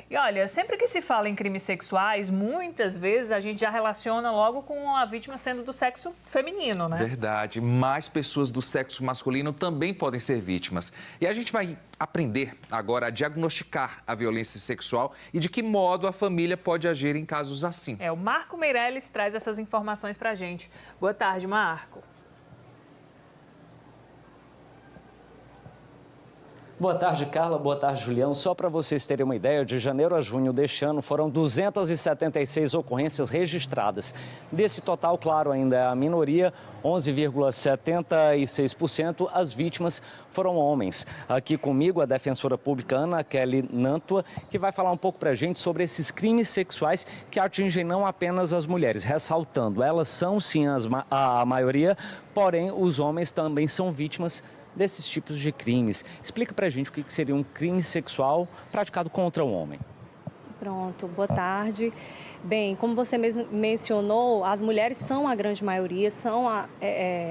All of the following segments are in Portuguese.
E olha, sempre que se fala em crimes sexuais, muitas vezes a gente já relaciona logo com a vítima sendo do sexo feminino, né? Verdade. Mais pessoas do sexo masculino também podem ser vítimas. E a gente vai aprender agora a diagnosticar a violência sexual e de que modo a família pode agir em casos assim. O Marco Meirelles traz essas informações pra gente. Boa tarde, Marco. Boa tarde, Carla. Boa tarde, Julião. Só para vocês terem uma ideia, de janeiro a junho deste ano foram 276 ocorrências registradas. Desse total, claro, ainda é a minoria, 11,76%, as vítimas foram homens. Aqui comigo a defensora pública Ana Kelly Nantua, que vai falar um pouco para a gente sobre esses crimes sexuais que atingem não apenas as mulheres, ressaltando, elas são sim a maioria, porém os homens também são vítimas desses tipos de crimes. Explica pra gente o que seria um crime sexual praticado contra um homem. Pronto, boa tarde. Bem, como você mencionou, as mulheres são a grande maioria, são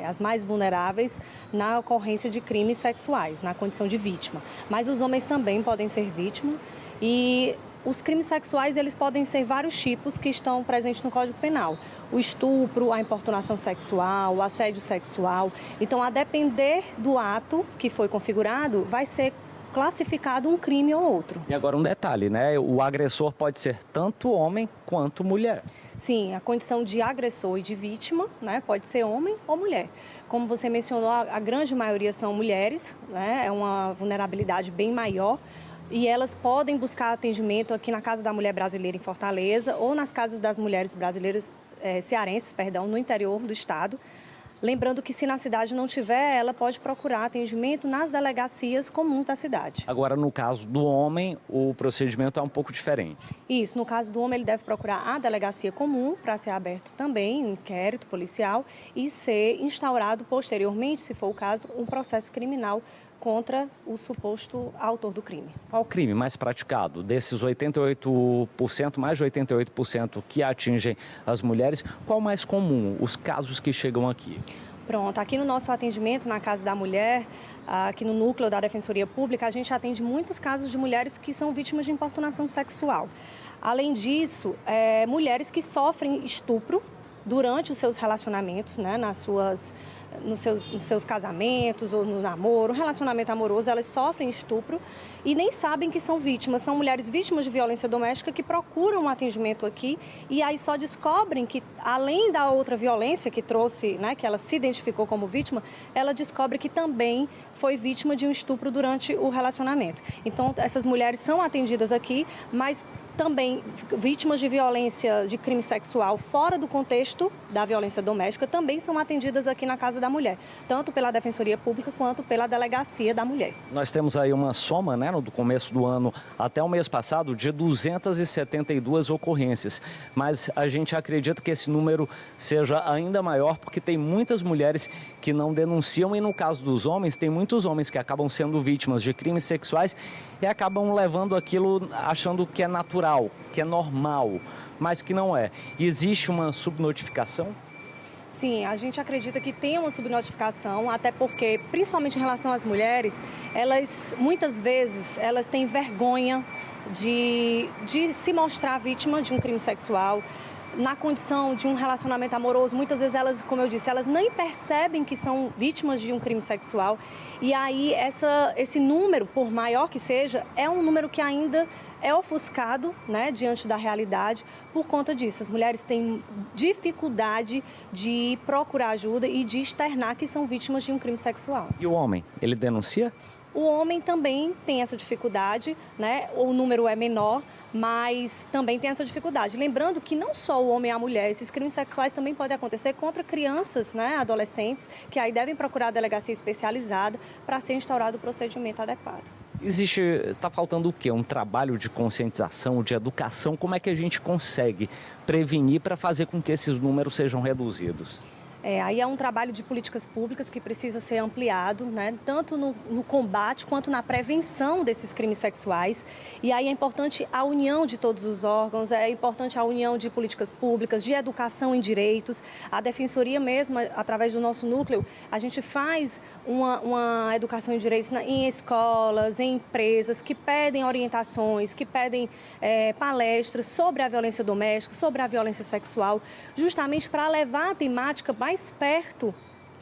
as mais vulneráveis na ocorrência de crimes sexuais, na condição de vítima. Mas os homens também podem ser vítima e os crimes sexuais, eles podem ser vários tipos que estão presentes no Código Penal. O estupro, a importunação sexual, o assédio sexual. Então, a depender do ato que foi configurado, vai ser classificado um crime ou outro. E agora um detalhe, né? O agressor pode ser tanto homem quanto mulher. Sim, a condição de agressor e de vítima, né, pode ser homem ou mulher. Como você mencionou, a grande maioria são mulheres, né? É uma vulnerabilidade bem maior. E elas podem buscar atendimento aqui na Casa da Mulher Brasileira em Fortaleza ou nas Casas das Mulheres Brasileiras cearenses, no interior do estado. Lembrando que se na cidade não tiver, ela pode procurar atendimento nas delegacias comuns da cidade. Agora, no caso do homem, o procedimento é um pouco diferente. Isso, no caso do homem, ele deve procurar a delegacia comum para ser aberto também um inquérito policial e ser instaurado posteriormente, se for o caso, um processo criminal contra o suposto autor do crime. Qual o crime mais praticado? Desses 88%, mais de 88% que atingem as mulheres, qual o mais comum, os casos que chegam aqui? Pronto, aqui no nosso atendimento na Casa da Mulher, aqui no núcleo da Defensoria Pública, a gente atende muitos casos de mulheres que são vítimas de importunação sexual. Além disso, mulheres que sofrem estupro durante os seus relacionamentos, né, nos seus casamentos ou no namoro, relacionamento amoroso, elas sofrem estupro e nem sabem que são vítimas. São mulheres vítimas de violência doméstica que procuram um atendimento aqui e aí só descobrem que, além da outra violência que trouxe, né, que ela se identificou como vítima, ela descobre que também foi vítima de um estupro durante o relacionamento. Então, essas mulheres são atendidas aqui, mas também vítimas de violência, de crime sexual fora do contexto da violência doméstica também são atendidas aqui na Casa da Mulher, tanto pela Defensoria Pública quanto pela Delegacia da Mulher. Nós temos aí uma soma, né, do começo do ano até o mês passado, de 272 ocorrências, mas a gente acredita que esse número seja ainda maior porque tem muitas mulheres que não denunciam e no caso dos homens, tem muitos homens que acabam sendo vítimas de crimes sexuais e acabam levando aquilo achando que é natural, que é normal, mas que não é. E existe uma subnotificação? Sim, a gente acredita que tem uma subnotificação, até porque, principalmente em relação às mulheres, elas, muitas vezes, elas têm vergonha de se mostrar vítima de um crime sexual. Na condição de um relacionamento amoroso, muitas vezes elas, como eu disse, elas nem percebem que são vítimas de um crime sexual. E aí esse número, por maior que seja, é um número que ainda é ofuscado, né, diante da realidade por conta disso. As mulheres têm dificuldade de procurar ajuda e de externar que são vítimas de um crime sexual. E o homem, ele denuncia? O homem também tem essa dificuldade, né? O número é menor, mas também tem essa dificuldade. Lembrando que não só o homem e a mulher, esses crimes sexuais também podem acontecer contra crianças, né, adolescentes, que aí devem procurar a delegacia especializada para ser instaurado o procedimento adequado. Está faltando o quê? Um trabalho de conscientização, de educação? Como é que a gente consegue prevenir para fazer com que esses números sejam reduzidos? Aí é um trabalho de políticas públicas que precisa ser ampliado, né? Tanto no combate quanto na prevenção desses crimes sexuais. E aí é importante a união de todos os órgãos, é importante a união de políticas públicas, de educação em direitos. A Defensoria mesmo, através do nosso núcleo, a gente faz uma educação em direitos em escolas, em empresas que pedem orientações, que pedem palestras sobre a violência doméstica, sobre a violência sexual, justamente para levar a temática mais perto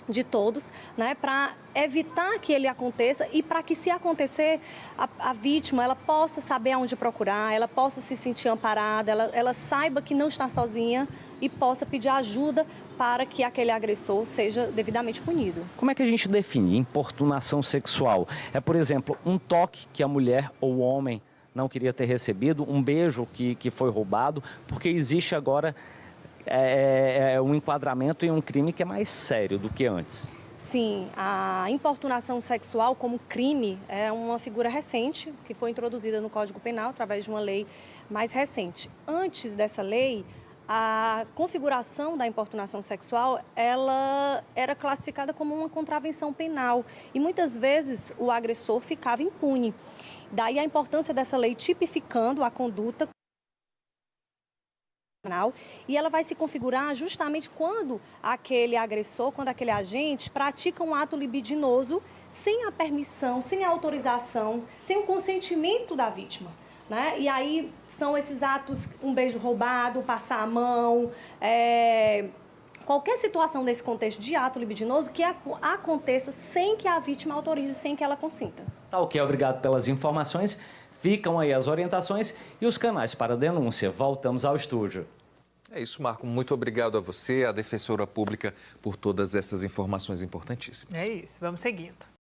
de todos, né, para evitar que ele aconteça e para que, se acontecer, a vítima ela possa saber aonde procurar, ela possa se sentir amparada, ela saiba que não está sozinha e possa pedir ajuda para que aquele agressor seja devidamente punido. Como é que a gente define importunação sexual? É, por exemplo, um toque que a mulher ou o homem não queria ter recebido, um beijo que foi roubado, porque existe agora um enquadramento em um crime que é mais sério do que antes. Sim, a importunação sexual como crime é uma figura recente que foi introduzida no Código Penal através de uma lei mais recente. Antes dessa lei, a configuração da importunação sexual ela era classificada como uma contravenção penal e muitas vezes o agressor ficava impune. Daí a importância dessa lei tipificando a conduta. E ela vai se configurar justamente quando aquele agressor, quando aquele agente pratica um ato libidinoso sem a permissão, sem a autorização, sem o consentimento da vítima, né? E aí são esses atos, um beijo roubado, passar a mão, qualquer situação nesse contexto de ato libidinoso que aconteça sem que a vítima autorize, sem que ela consinta. Tá ok, obrigado pelas informações. Ficam aí as orientações e os canais para denúncia. Voltamos ao estúdio. É isso, Marco. Muito obrigado a você, a Defensora Pública, por todas essas informações importantíssimas. É isso, vamos seguindo.